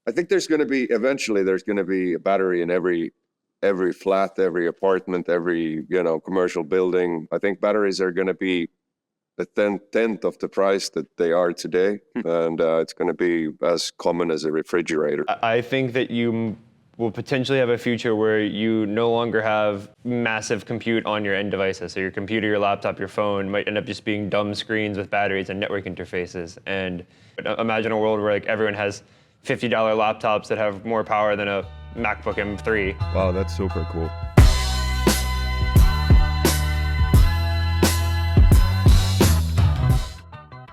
I think eventually there's going to be a battery in every flat, every apartment, every, commercial building. I think batteries are going to be a tenth of the price that they are today. And it's going to be as common as a refrigerator. I think that you will potentially have a future where you no longer have massive compute on your end devices. So your computer, your laptop, your phone might end up just being dumb screens with batteries and network interfaces. And imagine a world where like everyone has $50 laptops that have more power than a MacBook M3. Wow, that's super cool.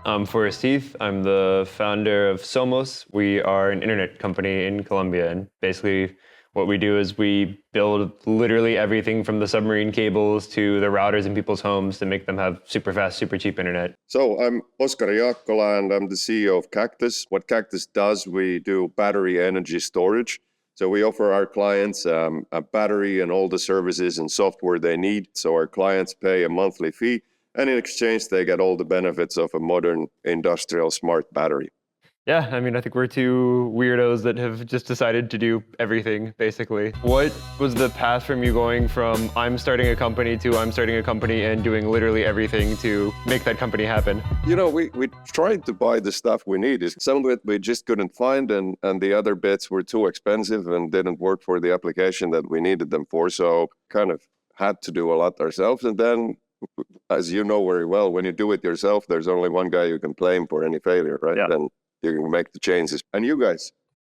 I'm Forrest Heath. I'm the founder of Somos. We are an internet company in Colombia, and basically what we do is we build literally everything from the submarine cables to the routers in people's homes to make them have super fast, super cheap internet. So I'm Oskari Jaakkola, and I'm the CEO of Cactos. What Cactos does, we do battery energy storage. So we offer our clients a battery and all the services and software they need. So our clients pay a monthly fee, and in exchange, they get all the benefits of a modern industrial smart battery. Yeah, I mean, I think we're two weirdos that have just decided to do everything, basically. What was the path from you going from I'm starting a company to I'm starting a company and doing literally everything to make that company happen? We tried to buy the stuff we needed. Some of it we just couldn't find, and the other bits were too expensive and didn't work for the application that we needed them for. So kind of had to do a lot ourselves. And then, as you know very well, when you do it yourself, there's only one guy you can blame for any failure, right? Yeah. Then you can make the changes. And you guys?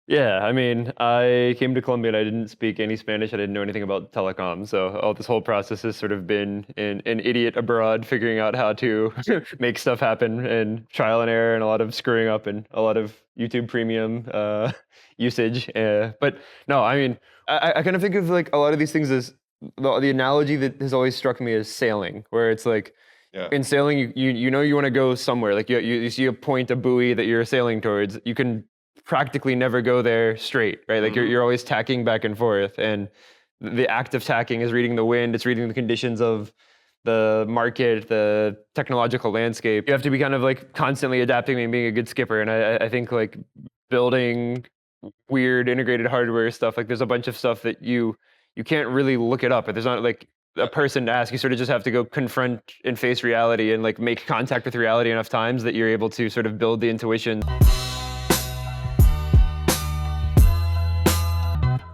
Yeah, I mean, I came to Colombia and I didn't speak any Spanish. I didn't know anything about Telecom. So all this whole process has sort of been an idiot abroad figuring out how to make stuff happen, and trial and error and a lot of screwing up and a lot of YouTube premium usage. But no, I mean, I kind of think of like a lot of these things as the analogy that has always struck me is sailing, where it's like, in sailing, you know you want to go somewhere. Like you see a point, a buoy that you're sailing towards. You can practically never go there straight, right? Like you're always tacking back and forth. And the act of tacking is reading the wind. It's reading the conditions of the market, the technological landscape. You have to be kind of like constantly adapting and being a good skipper. And I think like building weird integrated hardware stuff, like there's a bunch of stuff that you can't really look it up. But there's not like a person to ask. You sort of just have to go confront and face reality and like make contact with reality enough times that you're able to sort of build the intuition.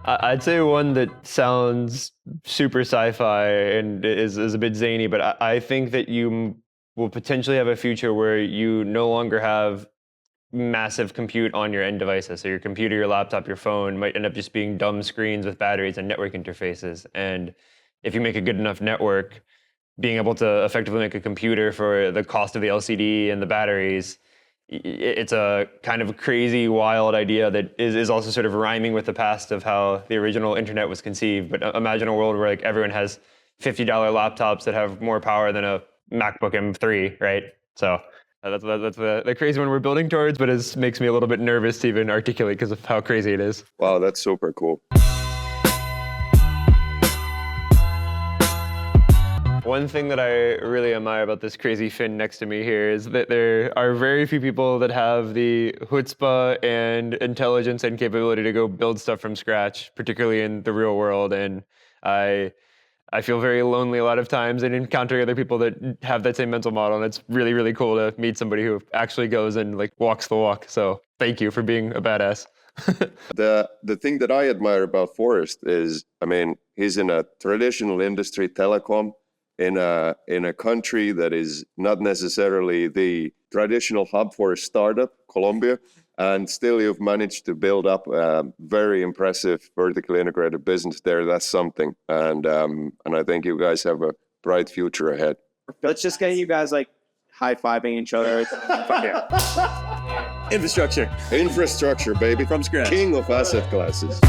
I'd say one that sounds super sci-fi and is a bit zany, but I think that you will potentially have a future where you no longer have massive compute on your end devices. So your computer, your laptop, your phone might end up just being dumb screens with batteries and network interfaces. And if you make a good enough network, being able to effectively make a computer for the cost of the LCD and the batteries, it's a kind of crazy, wild idea that is also sort of rhyming with the past of how the original internet was conceived. But imagine a world where like everyone has $50 laptops that have more power than a MacBook M3, right? So that's the crazy one we're building towards, but it makes me a little bit nervous to even articulate because of how crazy it is. Wow, that's super cool. One thing that I really admire about this crazy Finn next to me here is that there are very few people that have the chutzpah and intelligence and capability to go build stuff from scratch, particularly in the real world. And I feel very lonely a lot of times and encountering other people that have that same mental model. And it's really, really cool to meet somebody who actually goes and like walks the walk. So thank you for being a badass. The thing that I admire about Forrest is, I mean, he's in a traditional industry, telecom, in a country that is not necessarily the traditional hub for a startup, Colombia, and still you've managed to build up a very impressive vertically integrated business there. That's something, and I think you guys have a bright future ahead. Let's just get you guys like high-fiving each other. Fuck yeah. Infrastructure, Infrastructure, baby. from scratch. King of asset classes.